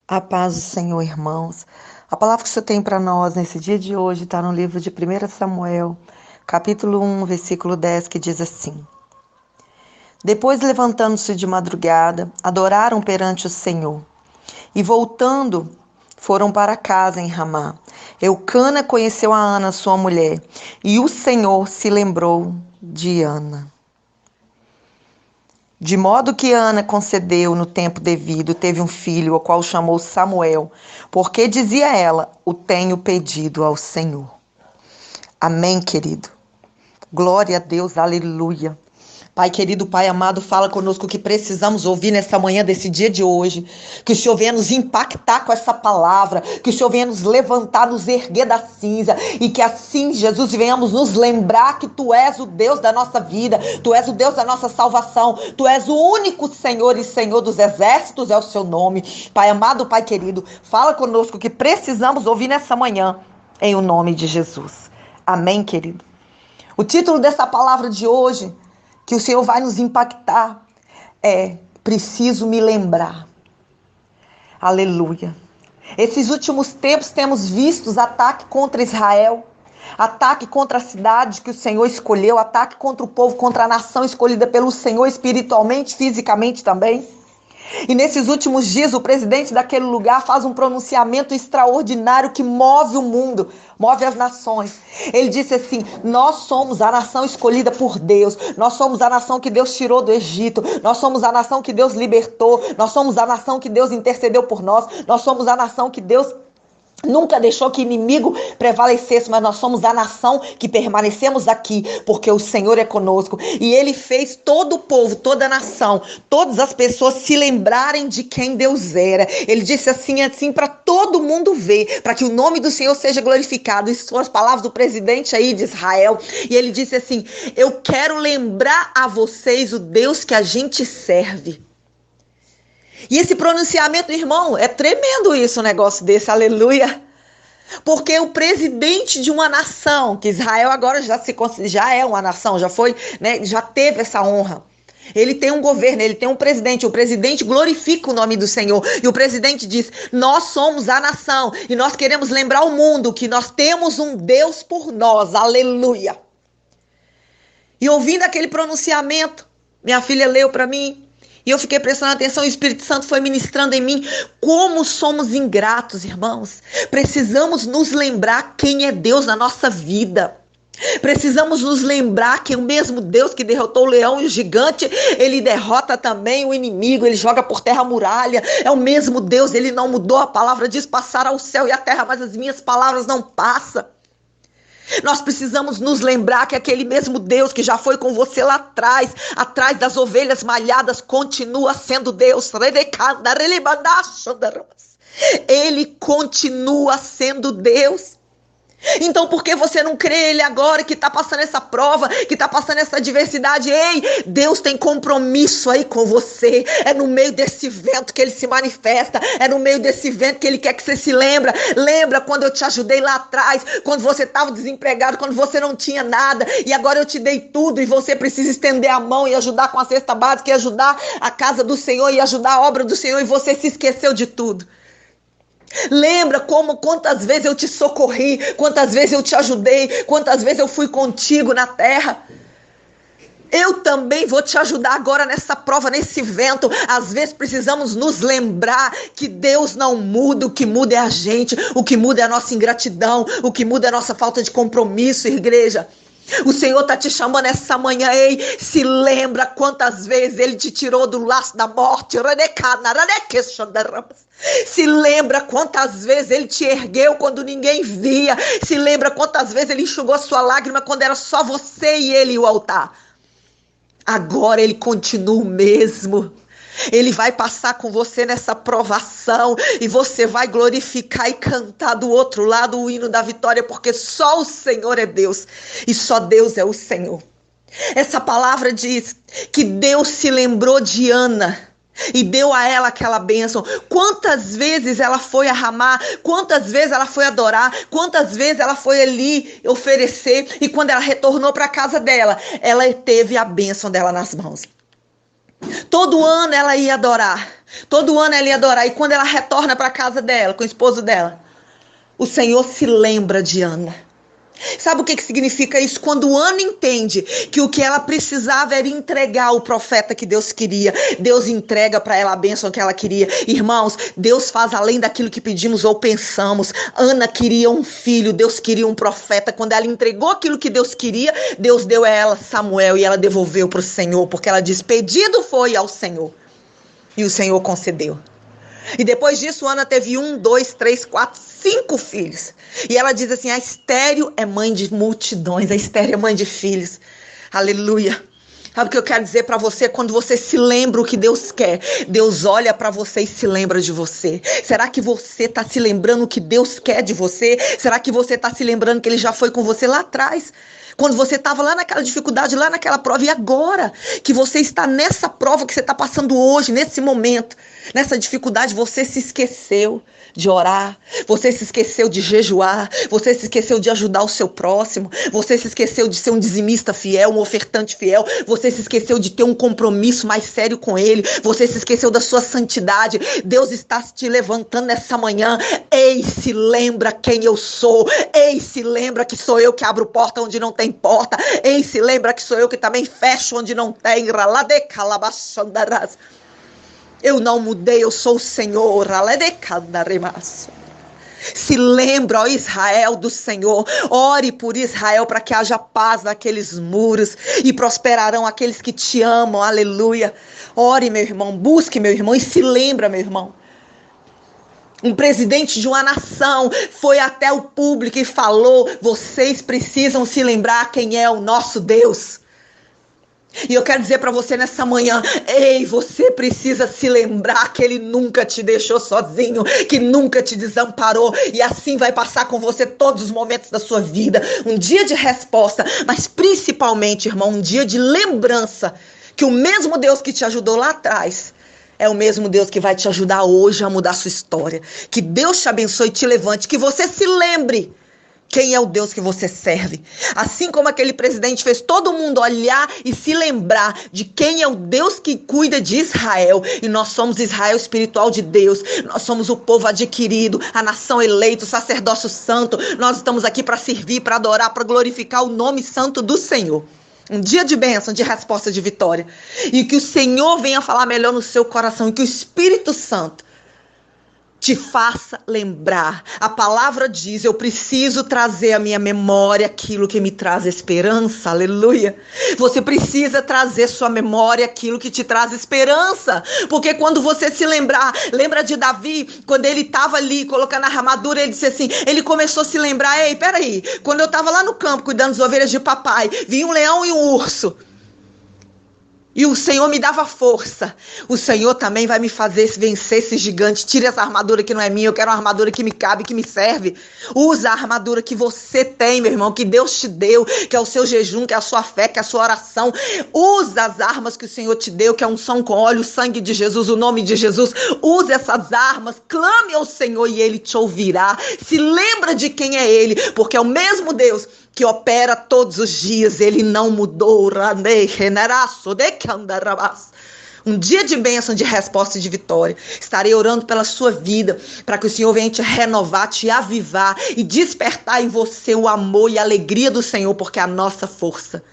A paz do Senhor, irmãos. A palavra que o Senhor tem para nós nesse dia de hoje está no livro de 1 Samuel, capítulo 1, versículo 10, que diz assim: Depois, levantando-se de madrugada, adoraram perante o Senhor. E voltando, foram para casa em Ramá. Eucana conheceu a Ana, sua mulher, e o Senhor se lembrou de Ana. De modo que Ana concedeu no tempo devido, teve um filho, o qual chamou Samuel, porque dizia ela: o tenho pedido ao Senhor. Amém, querido. Glória a Deus, aleluia. Pai querido, Pai amado, fala conosco o que precisamos ouvir nessa manhã desse dia de hoje. Que o Senhor venha nos impactar com essa palavra. Que o Senhor venha nos levantar, nos erguer da cinza. E que assim, Jesus, venhamos nos lembrar que Tu és o Deus da nossa vida. Tu és o Deus da nossa salvação. Tu és o único Senhor e Senhor dos exércitos, é o Seu nome. Pai amado, Pai querido, fala conosco o que precisamos ouvir nessa manhã. Em o nome de Jesus. Amém, querido. O título dessa palavra de hoje, que o Senhor vai nos impactar, Preciso me lembrar. Aleluia. Esses últimos tempos temos visto ataque contra Israel, ataque contra a cidade que o Senhor escolheu, ataque contra o povo, contra a nação escolhida pelo Senhor espiritualmente, fisicamente também. E nesses últimos dias, o presidente daquele lugar faz um pronunciamento extraordinário que move o mundo, move as nações. Ele disse assim: nós somos a nação escolhida por Deus, nós somos a nação que Deus tirou do Egito, nós somos a nação que Deus libertou, nós somos a nação que Deus intercedeu por nós somos a nação que Deus nunca deixou que inimigo prevalecesse, mas nós somos a nação que permanecemos aqui, porque o Senhor é conosco. E Ele fez todo o povo, toda a nação, todas as pessoas se lembrarem de quem Deus era. Ele disse assim para todo mundo ver, para que o nome do Senhor seja glorificado. Isso são as palavras do presidente aí de Israel. E ele disse assim: eu quero lembrar a vocês o Deus que a gente serve. E esse pronunciamento, irmão, é tremendo isso, um negócio desse, aleluia. Porque o presidente de uma nação, que Israel agora já é uma nação, já foi, né, já teve essa honra. Ele tem um governo, ele tem um presidente, o presidente glorifica o nome do Senhor. E o presidente diz: nós somos a nação e nós queremos lembrar ao mundo que nós temos um Deus por nós, aleluia. E ouvindo aquele pronunciamento, minha filha leu para mim, e eu fiquei prestando atenção, o Espírito Santo foi ministrando em mim como somos ingratos, irmãos. Precisamos nos lembrar quem é Deus na nossa vida. Precisamos nos lembrar que o mesmo Deus que derrotou o leão e o gigante, Ele derrota também o inimigo, Ele joga por terra a muralha. É o mesmo Deus, Ele não mudou. A palavra diz: passará o céu e a terra, mas as minhas palavras não passam. Nós precisamos nos lembrar que aquele mesmo Deus que já foi com você lá atrás, atrás das ovelhas malhadas, continua sendo Deus. Ele continua sendo Deus. Então por que você não crê Ele agora que está passando essa prova, que está passando essa adversidade? Ei, Deus tem compromisso aí com você. É no meio desse vento que Ele se manifesta. É no meio desse vento que Ele quer que você se lembra. Lembra quando eu te ajudei lá atrás, quando você estava desempregado, quando você não tinha nada, e agora eu te dei tudo e você precisa estender a mão e ajudar com a cesta básica, e ajudar a casa do Senhor, e ajudar a obra do Senhor, e você se esqueceu de tudo. Lembra quantas vezes eu te socorri, quantas vezes eu te ajudei, quantas vezes eu fui contigo na terra. Eu também vou te ajudar agora nessa prova, nesse vento. Às vezes precisamos nos lembrar que Deus não muda, o que muda é a gente, o que muda é a nossa ingratidão, o que muda é a nossa falta de compromisso, igreja. O Senhor está te chamando essa manhã, ei, se lembra quantas vezes Ele te tirou do laço da morte, se lembra quantas vezes Ele te ergueu quando ninguém via, se lembra quantas vezes Ele enxugou a sua lágrima quando era só você e Ele e o altar. Agora Ele continua o mesmo. Ele vai passar com você nessa provação e você vai glorificar e cantar do outro lado o hino da vitória, porque só o Senhor é Deus e só Deus é o Senhor. Essa palavra diz que Deus se lembrou de Ana e deu a ela aquela bênção. Quantas vezes ela foi a Ramá, quantas vezes ela foi adorar, quantas vezes ela foi ali oferecer, e quando ela retornou para a casa dela, ela teve a bênção dela nas mãos. Todo ano ela ia adorar. Todo ano ela ia adorar. E quando ela retorna para a casa dela, com o esposo dela, o Senhor se lembra de Ana. Sabe o que significa isso? Quando Ana entende que o que ela precisava era entregar o profeta que Deus queria, Deus entrega para ela a bênção que ela queria. Irmãos, Deus faz além daquilo que pedimos ou pensamos. Ana queria um filho, Deus queria um profeta. Quando ela entregou aquilo que Deus queria, Deus deu a ela Samuel e ela devolveu para o Senhor, porque ela diz: pedido foi ao Senhor. E o Senhor concedeu. E depois disso, Ana teve 1, 2, 3, 4, 5 filhos. E ela diz assim: a estéril é mãe de multidões, a estéril é mãe de filhos. Aleluia. Sabe o que eu quero dizer para você? Quando você se lembra o que Deus quer, Deus olha para você e se lembra de você. Será que você está se lembrando o que Deus quer de você? Será que você está se lembrando que Ele já foi com você lá atrás? Quando você estava lá naquela dificuldade, lá naquela prova, e agora que você está nessa prova que você está passando hoje, nesse momento, nessa dificuldade, você se esqueceu de orar, você se esqueceu de jejuar, você se esqueceu de ajudar o seu próximo, você se esqueceu de ser um dizimista fiel, um ofertante fiel, você se esqueceu de ter um compromisso mais sério com Ele, você se esqueceu da sua santidade. Deus está te levantando nessa manhã. Ei, se lembra quem eu sou. Ei, se lembra que sou eu que abro porta onde não tem porta. Ei, se lembra que sou eu que também fecho onde não tem. Eu não mudei, eu sou o Senhor. Se lembra, ó Israel, do Senhor. Ore por Israel para que haja paz naqueles muros e prosperarão aqueles que te amam. Aleluia. Ore, meu irmão, busque, meu irmão, e se lembra, meu irmão. Um presidente de uma nação foi até o público e falou: vocês precisam se lembrar quem é o nosso Deus. E eu quero dizer para você nessa manhã: ei, você precisa se lembrar que Ele nunca te deixou sozinho, que nunca te desamparou, e assim vai passar com você todos os momentos da sua vida. Um dia de resposta, mas principalmente, irmão, um dia de lembrança que o mesmo Deus que te ajudou lá atrás é o mesmo Deus que vai te ajudar hoje a mudar a sua história. Que Deus te abençoe e te levante, que você se lembre quem é o Deus que você serve. Assim como aquele presidente fez todo mundo olhar e se lembrar de quem é o Deus que cuida de Israel. E nós somos Israel espiritual de Deus. Nós somos o povo adquirido, a nação eleita, o sacerdócio santo. Nós estamos aqui para servir, para adorar, para glorificar o nome santo do Senhor. Um dia de bênção, de resposta, de vitória. E que o Senhor venha falar melhor no seu coração. E que o Espírito Santo te faça lembrar. A palavra diz: eu preciso trazer à minha memória aquilo que me traz esperança. Aleluia. Você precisa trazer sua memória aquilo que te traz esperança. Porque quando você se lembrar, lembra de Davi, quando ele estava ali colocando a armadura, ele disse assim, ele começou a se lembrar: ei, peraí, quando eu estava lá no campo cuidando das ovelhas de papai, vi um leão e um urso. E o Senhor me dava força. O Senhor também vai me fazer vencer esse gigante. Tire essa armadura que não é minha. Eu quero uma armadura que me cabe, que me serve. Usa a armadura que você tem, meu irmão, que Deus te deu, que é o seu jejum, que é a sua fé, que é a sua oração. Usa as armas que o Senhor te deu, que é a unção com óleo, o sangue de Jesus, o nome de Jesus. Use essas armas. Clame ao Senhor e Ele te ouvirá. Se lembra de quem é Ele, porque é o mesmo Deus que opera todos os dias. Ele não mudou. Um dia de bênção, de resposta e de vitória. Estarei orando pela sua vida, para que o Senhor venha te renovar, te avivar e despertar em você o amor e a alegria do Senhor, porque é a nossa força.